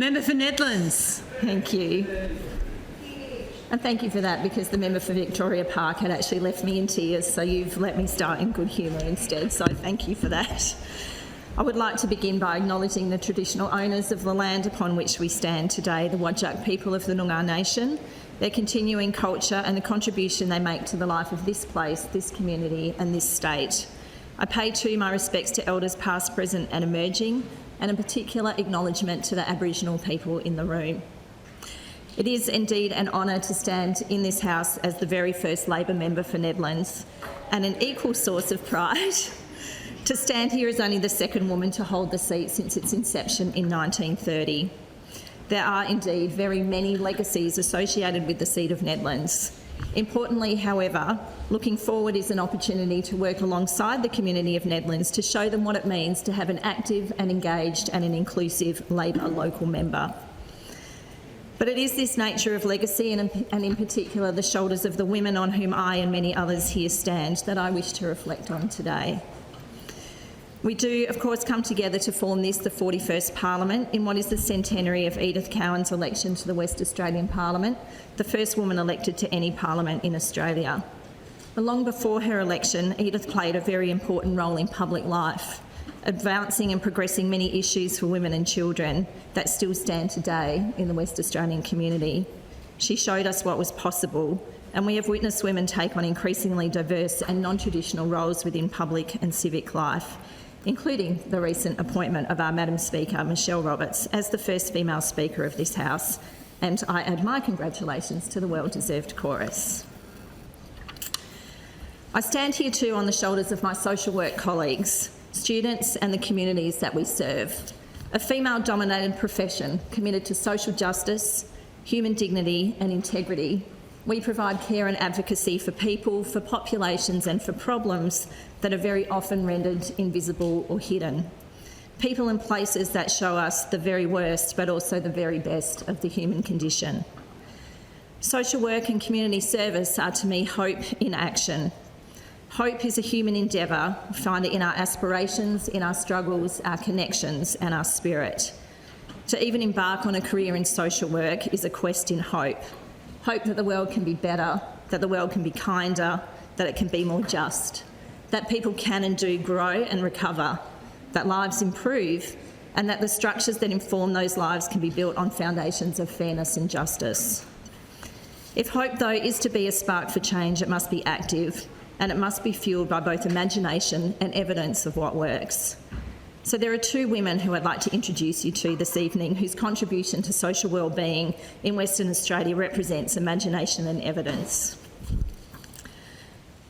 Member for Nedlands. Thank you. And thank you for that, because the member for Victoria Park had actually left me in tears, so you've let me start in good humour instead, so thank you for that. I would like to begin by acknowledging the traditional owners of the land upon which we stand today, the Whadjuk people of the Noongar Nation, their continuing culture and the contribution they make to the life of this place, this community and this state. I pay too my respects to elders past, present and emerging, and in particular acknowledgement to the Aboriginal people in the room. It is indeed an honour to stand in this House as the very first Labor member for Nedlands, and an equal source of pride to stand here as only the second woman to hold the seat since its inception in 1930. There are indeed very many legacies associated with the seat of Nedlands. Importantly, however, looking forward is an opportunity to work alongside the community of Nedlands to show them what it means to have an active and engaged and an inclusive Labor local member. But it is this nature of legacy and in particular the shoulders of the women on whom I and many others here stand that I wish to reflect on today. We do, of course, come together to form this, the 41st Parliament, in what is the centenary of Edith Cowan's election to the West Australian Parliament, the first woman elected to any parliament in Australia. But long before her election, Edith played a very important role in public life, advancing and progressing many issues for women and children that still stand today in the West Australian community. She showed us what was possible, and we have witnessed women take on increasingly diverse and non-traditional roles within public and civic life, including the recent appointment of our Madam Speaker, Michelle Roberts, as the first female Speaker of this House, and I add my congratulations to the well-deserved chorus. I stand here too on the shoulders of my social work colleagues, students and the communities that we serve. A female-dominated profession committed to social justice, human dignity and integrity. We provide care and advocacy for people, for populations and for problems that are very often rendered invisible or hidden. People and places that show us the very worst but also the very best of the human condition. Social work and community service are to me hope in action. Hope is a human endeavour. We find it in our aspirations, in our struggles, our connections and our spirit. To even embark on a career in social work is a quest in hope. Hope that the world can be better, that the world can be kinder, that it can be more just, that people can and do grow and recover, that lives improve, and that the structures that inform those lives can be built on foundations of fairness and justice. If hope, though, is to be a spark for change, it must be active, and it must be fuelled by both imagination and evidence of what works. So there are two women who I'd like to introduce you to this evening whose contribution to social wellbeing in Western Australia represents imagination and evidence.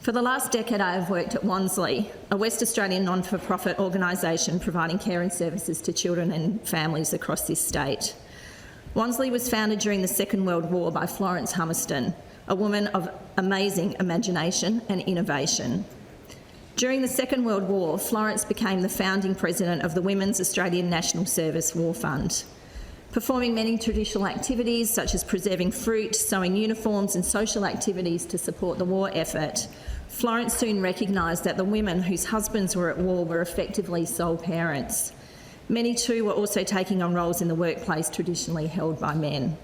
For the last decade I have worked at Wansley, a West Australian non-for-profit organisation providing care and services to children and families across this state. Wansley was founded during the Second World War by Florence Hummerston, a woman of amazing imagination and innovation. During the Second World War, Florence became the founding president of the Women's Australian National Service War Fund. Performing many traditional activities such as preserving fruit, sewing uniforms and social activities to support the war effort, Florence soon recognised that the women whose husbands were at war were effectively sole parents. Many too were also taking on roles in the workplace traditionally held by men.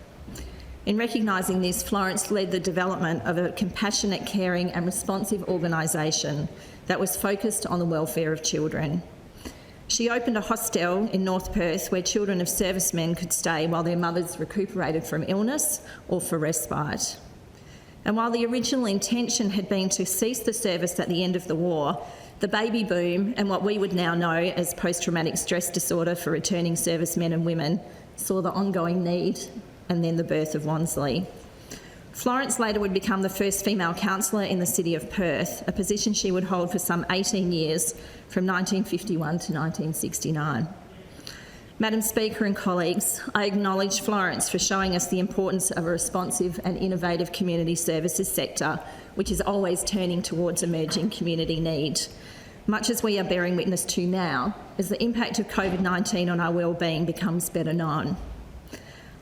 In recognising this, Florence led the development of a compassionate, caring and responsive organisation that was focused on the welfare of children. She opened a hostel in North Perth where children of servicemen could stay while their mothers recuperated from illness or for respite. And while the original intention had been to cease the service at the end of the war, the baby boom and what we would now know as post-traumatic stress disorder for returning servicemen and women saw the ongoing need and then the birth of Wansley. Florence later would become the first female councillor in the city of Perth, a position she would hold for some 18 years from 1951 to 1969. Madam Speaker and colleagues, I acknowledge Florence for showing us the importance of a responsive and innovative community services sector, which is always turning towards emerging community need, much as we are bearing witness to now as the impact of COVID-19 on our wellbeing becomes better known.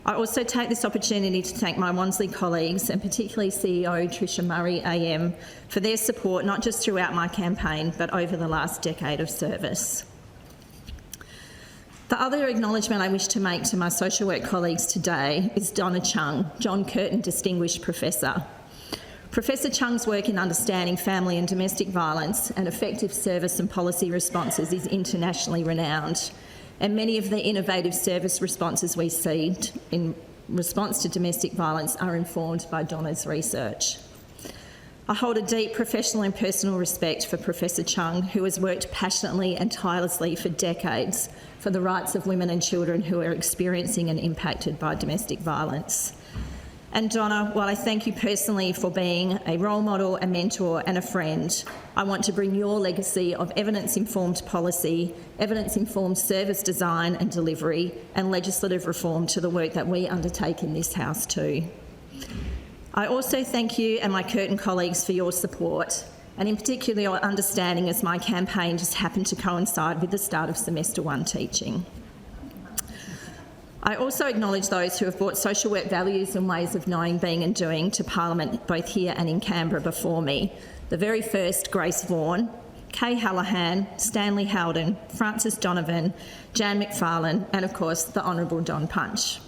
I also take this opportunity to thank my Wansley colleagues and particularly CEO Tricia Murray AM for their support not just throughout my campaign but over the last decade of service. The other acknowledgement I wish to make to my social work colleagues today is Donna Chung, John Curtin Distinguished Professor. Professor Chung's work in understanding family and domestic violence and effective service and policy responses is internationally renowned, and many of the innovative service responses we see in response to domestic violence are informed by Donna's research. I hold a deep professional and personal respect for Professor Chung, who has worked passionately and tirelessly for decades for the rights of women and children who are experiencing and impacted by domestic violence. And Donna, while I thank you personally for being a role model, a mentor and a friend, I want to bring your legacy of evidence-informed policy, evidence-informed service design and delivery and legislative reform to the work that we undertake in this House too. I also thank you and my Curtin colleagues for your support, and in particular your understanding as my campaign just happened to coincide with the start of semester 1 teaching. I also acknowledge those who have brought social work values and ways of knowing, being and doing to Parliament both here and in Canberra before me. The very first, Grace Vaughan, Kay Hallahan, Stanley Howden, Frances Donovan, Jan McFarlane and of course the Honourable Don Punch.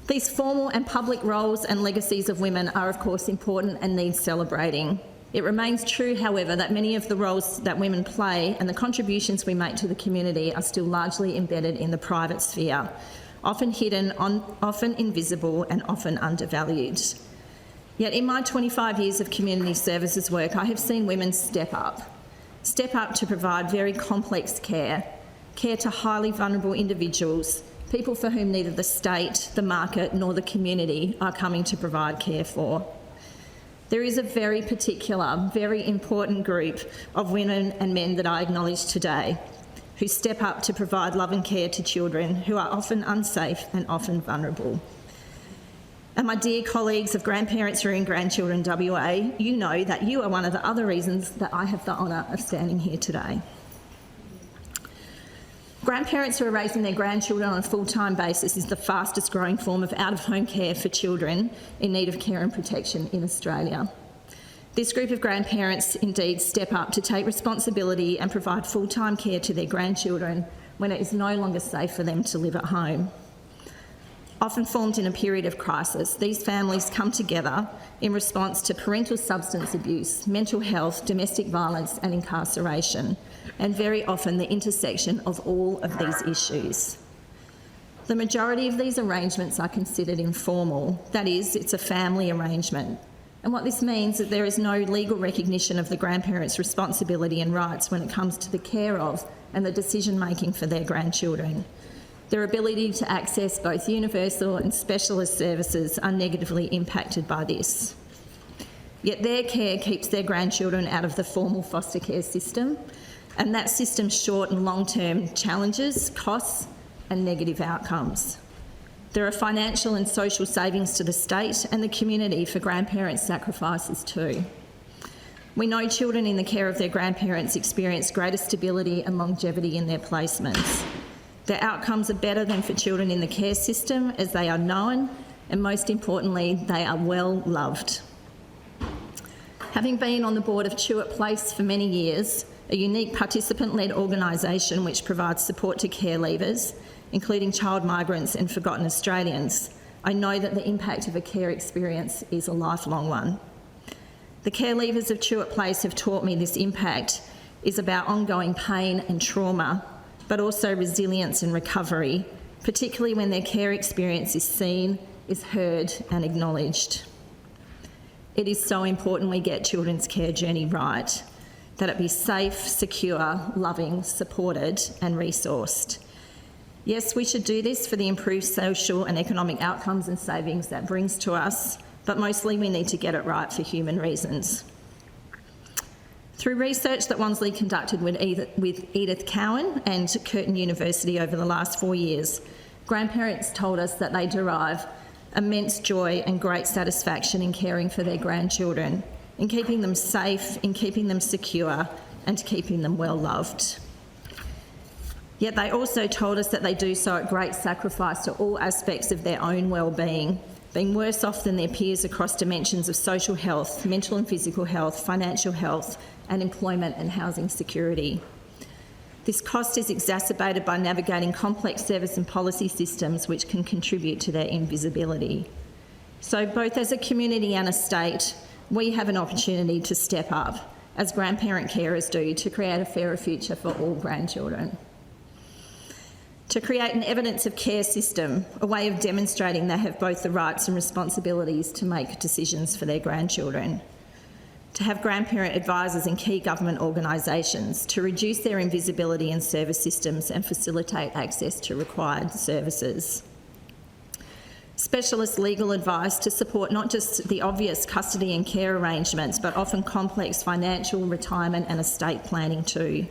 These formal and public roles and legacies of women are of course important and need celebrating. It remains true, however, that many of the roles that women play and the contributions we make to the community are still largely embedded in the private sphere, often hidden, often invisible and often undervalued. Yet in my 25 years of community services work, I have seen women step up to provide very complex care to highly vulnerable individuals, people for whom neither the state, the market nor the community are coming to provide care for. There is a very particular, very important group of women and men that I acknowledge today who step up to provide love and care to children who are often unsafe and often vulnerable. And my dear colleagues of Grandparents Rearing Grandchildren WA, you know that you are one of the other reasons that I have the honour of standing here today. Grandparents who are raising their grandchildren on a full-time basis is the fastest growing form of out-of-home care for children in need of care and protection in Australia. This group of grandparents indeed step up to take responsibility and provide full-time care to their grandchildren when it is no longer safe for them to live at home. Often formed in a period of crisis, these families come together in response to parental substance abuse, mental health, domestic violence and incarceration, and very often the intersection of all of these issues. The majority of these arrangements are considered informal, that is, it's a family arrangement. And what this means is that there is no legal recognition of the grandparents' responsibility and rights when it comes to the care of and the decision-making for their grandchildren. Their ability to access both universal and specialist services are negatively impacted by this. Yet their care keeps their grandchildren out of the formal foster care system, and that system's short and long-term challenges, costs and negative outcomes. There are financial and social savings to the state and the community for grandparents' sacrifices too. We know children in the care of their grandparents experience greater stability and longevity in their placements. Their outcomes are better than for children in the care system as they are known, and most importantly, they are well loved. Having been on the board of Tuart Place for many years, a unique participant-led organisation which provides support to care leavers, including child migrants and forgotten Australians, I know that the impact of a care experience is a lifelong one. The care leavers of Tuart Place have taught me this impact is about ongoing pain and trauma, but also resilience and recovery, particularly when their care experience is seen, is heard and acknowledged. It is so important we get children's care journey right, that it be safe, secure, loving, supported and resourced. Yes, we should do this for the improved social and economic outcomes and savings that brings to us, but mostly we need to get it right for human reasons. Through research that Wansley conducted with Edith Cowan and Curtin University over the last 4 years, grandparents told us that they derive immense joy and great satisfaction in caring for their grandchildren, in keeping them safe, in keeping them secure, and keeping them well loved. Yet they also told us that they do so at great sacrifice to all aspects of their own well-being, being worse off than their peers across dimensions of social health, mental and physical health, financial health, and employment and housing security. This cost is exacerbated by navigating complex service and policy systems which can contribute to their invisibility. So both as a community and a state, we have an opportunity to step up, as grandparent carers do, to create a fairer future for all grandchildren. To create an evidence of care system, a way of demonstrating they have both the rights and responsibilities to make decisions for their grandchildren. To have grandparent advisors in key government organisations, to reduce their invisibility in service systems and facilitate access to required services. Specialist legal advice to support not just the obvious custody and care arrangements, but often complex financial, retirement and estate planning too.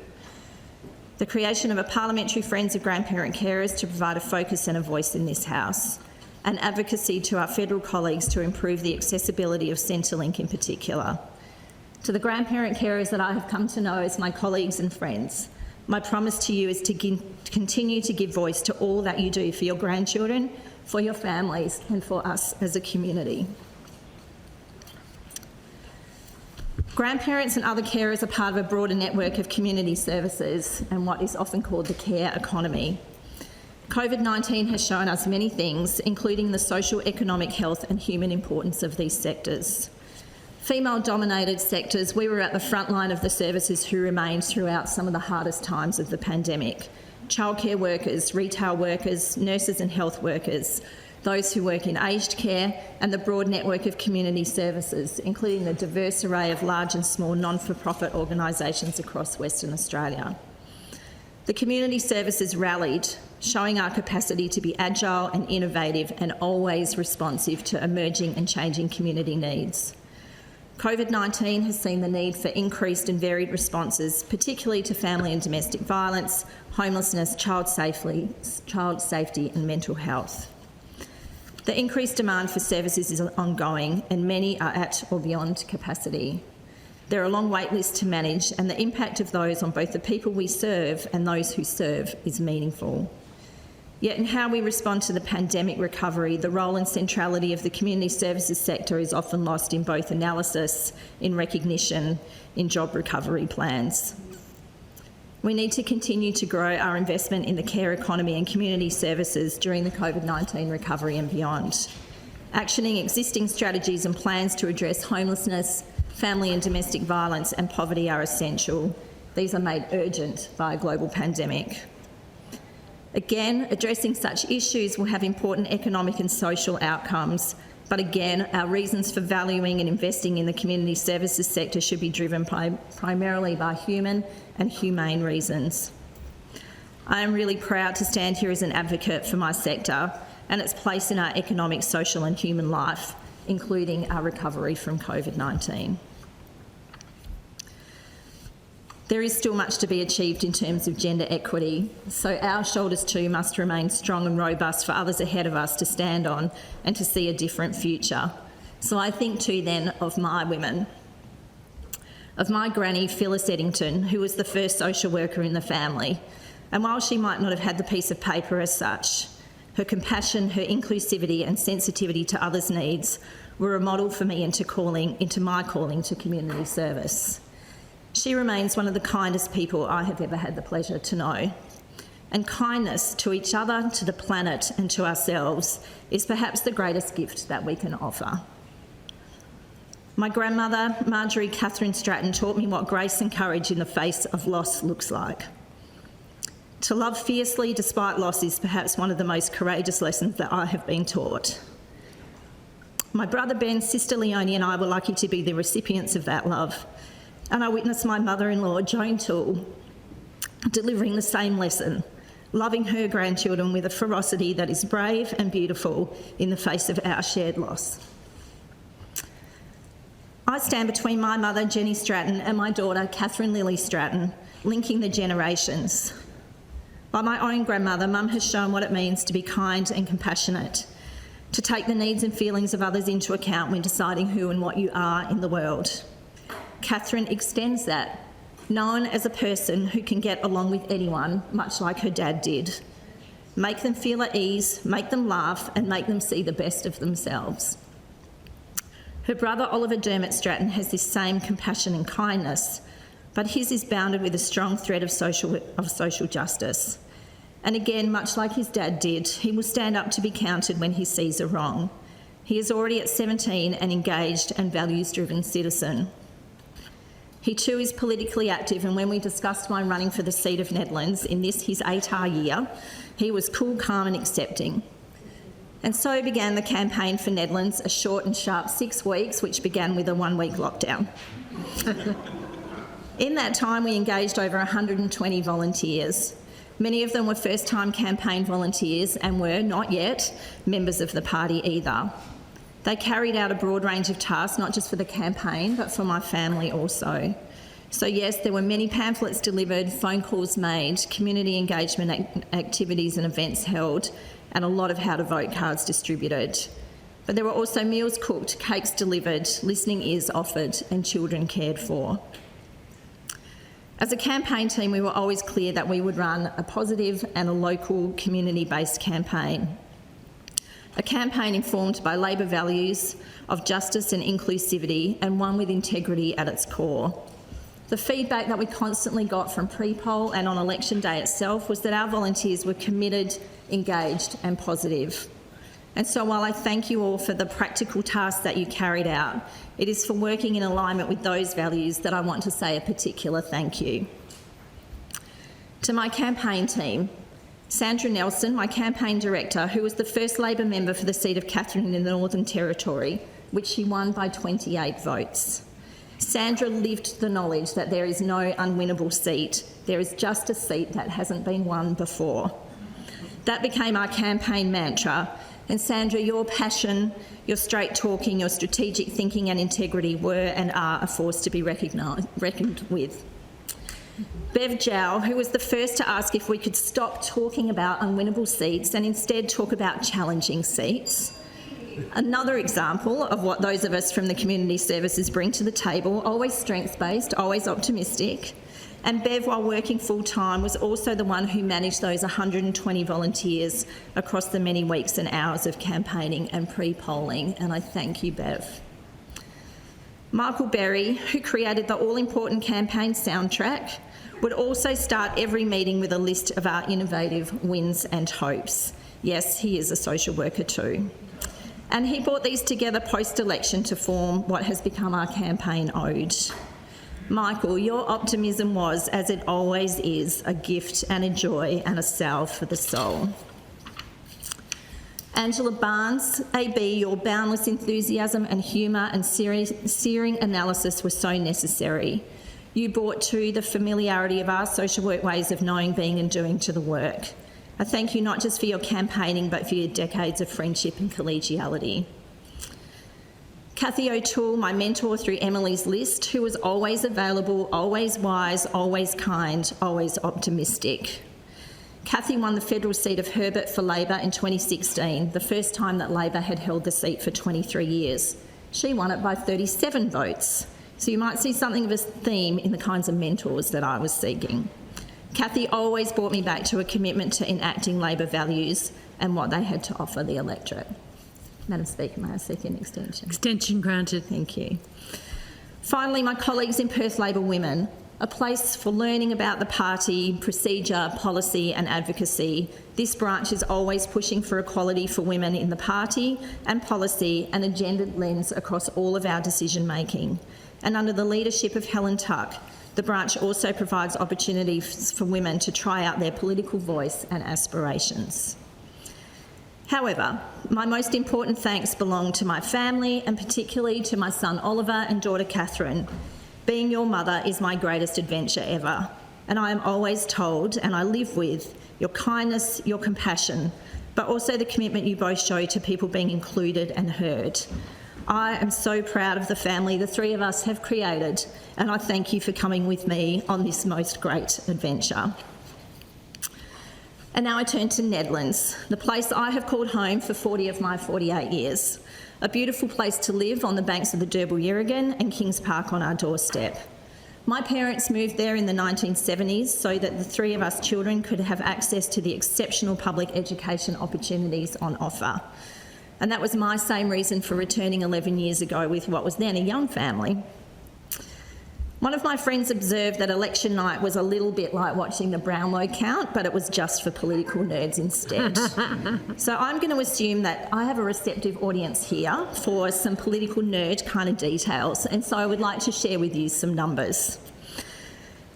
The creation of a parliamentary Friends of Grandparent Carers to provide a focus and a voice in this House, and advocacy to our federal colleagues to improve the accessibility of Centrelink in particular. To the grandparent carers that I have come to know as my colleagues and friends, my promise to you is to continue to give voice to all that you do for your grandchildren, for your families and for us as a community. Grandparents and other carers are part of a broader network of community services and what is often called the care economy. COVID-19 has shown us many things, including the social, economic, health and human importance of these sectors. Female-dominated sectors, we were at the front line of the services who remained throughout some of the hardest times of the pandemic. Childcare workers, retail workers, nurses and health workers, those who work in aged care and the broad network of community services, including the diverse array of large and small non-for-profit organisations across Western Australia. The community services rallied, showing our capacity to be agile and innovative and always responsive to emerging and changing community needs. COVID-19 has seen the need for increased and varied responses, particularly to family and domestic violence, homelessness, child safety and mental health. The increased demand for services is ongoing and many are at or beyond capacity. There are long wait lists to manage and the impact of those on both the people we serve and those who serve is meaningful. Yet in how we respond to the pandemic recovery, the role and centrality of the community services sector is often lost in both analysis, in recognition, in job recovery plans. We need to continue to grow our investment in the care economy and community services during the COVID-19 recovery and beyond. Actioning existing strategies and plans to address homelessness, family and domestic violence and poverty are essential. These are made urgent by a global pandemic. Again, addressing such issues will have important economic and social outcomes, but again, our reasons for valuing and investing in the community services sector should be driven primarily by human and humane reasons. I am really proud to stand here as an advocate for my sector and its place in our economic, social and human life, including our recovery from COVID-19. There is still much to be achieved in terms of gender equity, so our shoulders too must remain strong and robust for others ahead of us to stand on and to see a different future. So I think too then of my women, of my granny Phyllis Eddington, who was the first social worker in the family, and while she might not have had the piece of paper as such, her compassion, her inclusivity and sensitivity to others' needs were a model for me into my calling to community service. She remains one of the kindest people I have ever had the pleasure to know. And kindness to each other, to the planet and to ourselves is perhaps the greatest gift that we can offer. My grandmother, Marjorie Katrina Stratton, taught me what grace and courage in the face of loss looks like. To love fiercely despite loss is perhaps one of the most courageous lessons that I have been taught. My brother Ben, sister Leonie and I were lucky to be the recipients of that love. And I witnessed my mother-in-law, Joan Toole, delivering the same lesson, loving her grandchildren with a ferocity that is brave and beautiful in the face of our shared loss. I stand between my mother, Jenny Stratton, and my daughter, Catherine Lily Stratton, linking the generations. By my own grandmother, Mum has shown what it means to be kind and compassionate, to take the needs and feelings of others into account when deciding who and what you are in the world. Catherine extends that, known as a person who can get along with anyone, much like her dad did. Make them feel at ease, make them laugh, and make them see the best of themselves. Her brother, Oliver Dermot Stratton, has this same compassion and kindness, but his is bounded with a strong thread of social justice. And again, much like his dad did, he will stand up to be counted when he sees a wrong. He is already at 17 an engaged and values-driven citizen. He too is politically active, and when we discussed my running for the seat of Nedlands in this, his 8R year, he was cool, calm and accepting. And so began the campaign for Nedlands, a short and sharp 6 weeks, which began with a 1-week lockdown. In that time, we engaged over 120 volunteers. Many of them were first-time campaign volunteers and were, not yet, members of the party either. They carried out a broad range of tasks, not just for the campaign, but for my family also. So yes, there were many pamphlets delivered, phone calls made, community engagement activities and events held, and a lot of how to vote cards distributed. But there were also meals cooked, cakes delivered, listening ears offered, and children cared for. As a campaign team, we were always clear that we would run a positive and a local community-based campaign. A campaign informed by Labor values of justice and inclusivity, and one with integrity at its core. The feedback that we constantly got from pre-poll and on election day itself was that our volunteers were committed, engaged and positive. And so while I thank you all for the practical tasks that you carried out, it is for working in alignment with those values that I want to say a particular thank you. To my campaign team, Sandra Nelson, my campaign director, who was the first Labor member for the seat of Katherine in the Northern Territory, which she won by 28 votes. Sandra lived the knowledge that there is no unwinnable seat. There is just a seat that hasn't been won before. That became our campaign mantra. And Sandra, your passion, your straight talking, your strategic thinking and integrity were and are a force to be reckoned with. Bev Jow, who was the first to ask if we could stop talking about unwinnable seats and instead talk about challenging seats. Another example of what those of us from the community services bring to the table, always strengths-based, always optimistic. And Bev, while working full-time, was also the one who managed those 120 volunteers across the many weeks and hours of campaigning and pre-polling, and I thank you, Bev. Michael Berry, who created the all-important campaign soundtrack, would also start every meeting with a list of our innovative wins and hopes. Yes, he is a social worker too. And he brought these together post-election to form what has become our campaign ode. Michael, your optimism was, as it always is, a gift and a joy and a salve for the soul. Angela Barnes, AB, your boundless enthusiasm and humour and searing analysis were so necessary. You brought too the familiarity of our social work ways of knowing, being and doing to the work. I thank you not just for your campaigning, but for your decades of friendship and collegiality. Cathy O'Toole, my mentor through Emily's List, who was always available, always wise, always kind, always optimistic. Cathy won the federal seat of Herbert for Labor in 2016, the first time that Labor had held the seat for 23 years. She won it by 37 votes. So you might see something of a theme in the kinds of mentors that I was seeking. Cathy always brought me back to a commitment to enacting Labor values and what they had to offer the electorate. Madam Speaker, may I seek an extension? Extension granted. Thank you. Finally, my colleagues in Perth Labor Women, a place for learning about the party, procedure, policy and advocacy. This branch is always pushing for equality for women in the party and policy and a gendered lens across all of our decision making. And under the leadership of Helen Tuck, the branch also provides opportunities for women to try out their political voice and aspirations. However, my most important thanks belong to my family and particularly to my son Oliver and daughter Catherine. Being your mother is my greatest adventure ever, and I am always told, and I live with, your kindness, your compassion, but also the commitment you both show to people being included and heard. I am so proud of the family the three of us have created, and I thank you for coming with me on this most great adventure. And now I turn to Nedlands, the place I have called home for 40 of my 48 years. A beautiful place to live on the banks of the Derbyl Yerrigan and Kings Park on our doorstep. My parents moved there in the 1970s so that the three of us children could have access to the exceptional public education opportunities on offer. And that was my same reason for returning 11 years ago with what was then a young family. One of my friends observed that election night was a little bit like watching the Brownlow count, but it was just for political nerds instead. So I'm going to assume that I have a receptive audience here for some political nerd kind of details, and so I would like to share with you some numbers.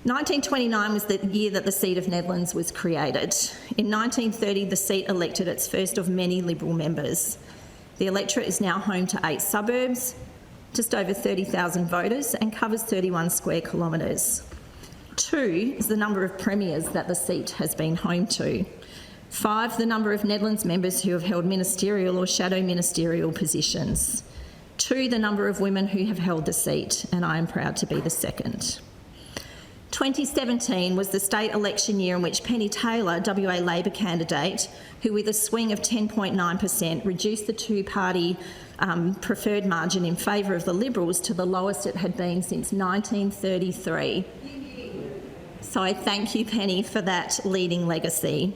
1929 was the year that the seat of Nedlands was created. In 1930, the seat elected its first of many Liberal members. The electorate is now home to 8 suburbs, just over 30,000 voters, and covers 31 square kilometres. 2 is the number of premiers that the seat has been home to. 5, the number of Nedlands members who have held ministerial or shadow ministerial positions. 2, the number of women who have held the seat, and I am proud to be the second. 2017 was the state election year in which Penny Taylor, WA Labor candidate, who with a swing of 10.9% reduced the two-party preferred margin in favour of the Liberals to the lowest it had been since 1933. So I thank you, Penny, for that leading legacy.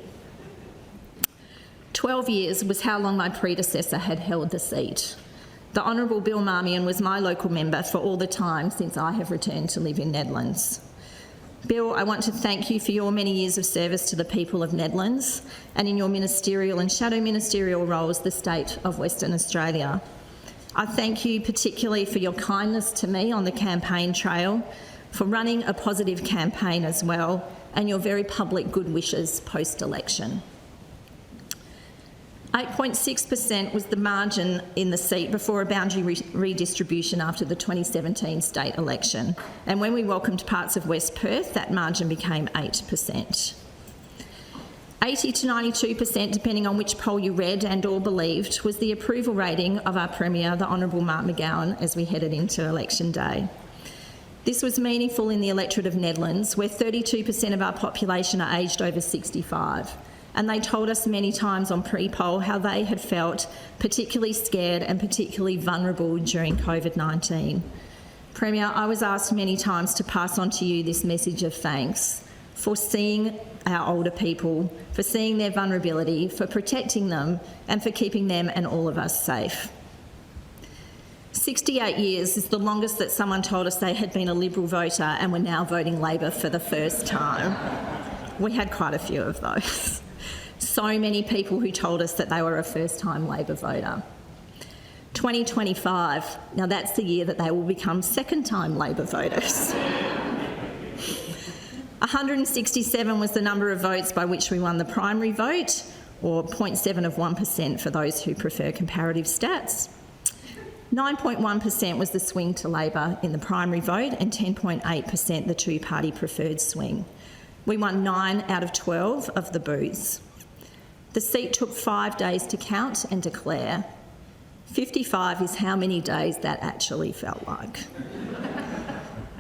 12 years was how long my predecessor had held the seat. The Honourable Bill Marmion was my local member for all the time since I have returned to live in Nedlands. Bill, I want to thank you for your many years of service to the people of Nedlands and in your ministerial and shadow ministerial roles, the state of Western Australia. I thank you particularly for your kindness to me on the campaign trail, for running a positive campaign as well, and your very public good wishes post-election. 8.6% was the margin in the seat before a boundary redistribution after the 2017 state election. And when we welcomed parts of West Perth, that margin became 8%. 80 to 92%, depending on which poll you read and or believed, was the approval rating of our Premier, the Honourable Mark McGowan, as we headed into election day. This was meaningful in the electorate of Nedlands, where 32% of our population are aged over 65. And they told us many times on pre-poll how they had felt particularly scared and particularly vulnerable during COVID-19. Premier, I was asked many times to pass on to you this message of thanks for seeing our older people, for seeing their vulnerability, for protecting them, and for keeping them and all of us safe. 68 years is the longest that someone told us they had been a Liberal voter and were now voting Labor for the first time. We had quite a few of those. So many people who told us that they were a first-time Labor voter. 2025, now that's the year that they will become second-time Labor voters. 167 was the number of votes by which we won the primary vote, or 0.7% for those who prefer comparative stats. 9.1% was the swing to Labor in the primary vote, and 10.8% the two-party preferred swing. We won 9 out of 12 of the booths. The seat took 5 days to count and declare. 55 is how many days that actually felt like.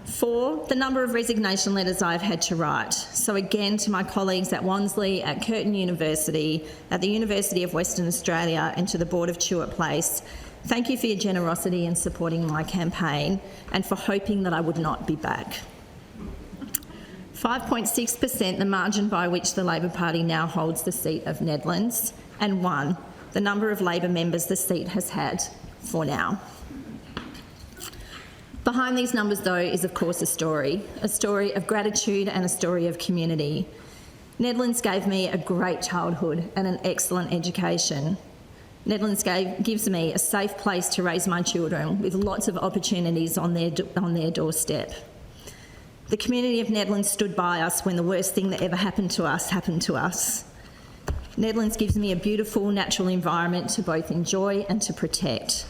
4, the number of resignation letters I've had to write. So again, to my colleagues at Wansley, at Curtin University, at the University of Western Australia, and to the Board of Tuart Place, thank you for your generosity in supporting my campaign and for hoping that I would not be back. 5.6%, the margin by which the Labor Party now holds the seat of Nedlands, and 1, the number of Labor members the seat has had for now. Behind these numbers, though, is of course a story of gratitude and a story of community. Nedlands gave me a great childhood and an excellent education. Nedlands gives me a safe place to raise my children with lots of opportunities on their doorstep. The community of Nedlands stood by us when the worst thing that ever happened to us happened to us. Nedlands gives me a beautiful natural environment to both enjoy and to protect,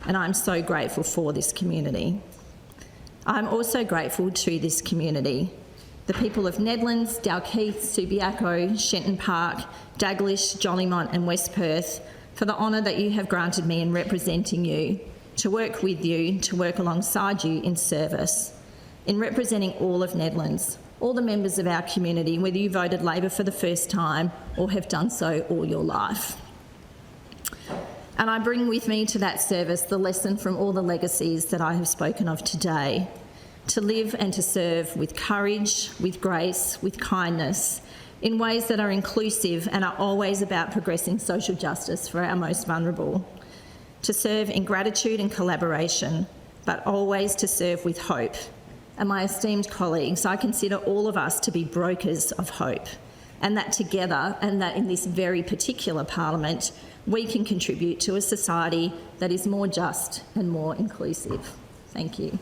and I'm so grateful for this community. I'm also grateful to this community, the people of Nedlands, Dalkeith, Subiaco, Shenton Park, Daglish, Jolimont and West Perth, for the honour that you have granted me in representing you, to work with you, to work alongside you in service, in representing all of Nedlands, all the members of our community, whether you voted Labor for the first time or have done so all your life. And I bring with me to that service the lesson from all the legacies that I have spoken of today, to live and to serve with courage, with grace, with kindness, in ways that are inclusive and are always about progressing social justice for our most vulnerable, to serve in gratitude and collaboration, but always to serve with hope, and my esteemed colleagues, I consider all of us to be brokers of hope, and that together, and that in this very particular parliament, we can contribute to a society that is more just and more inclusive. Thank you.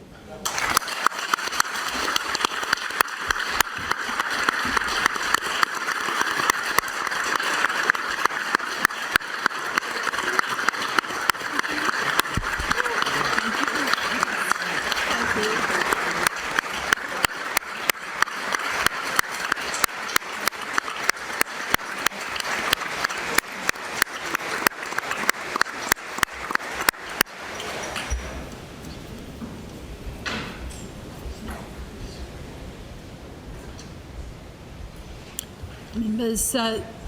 Members,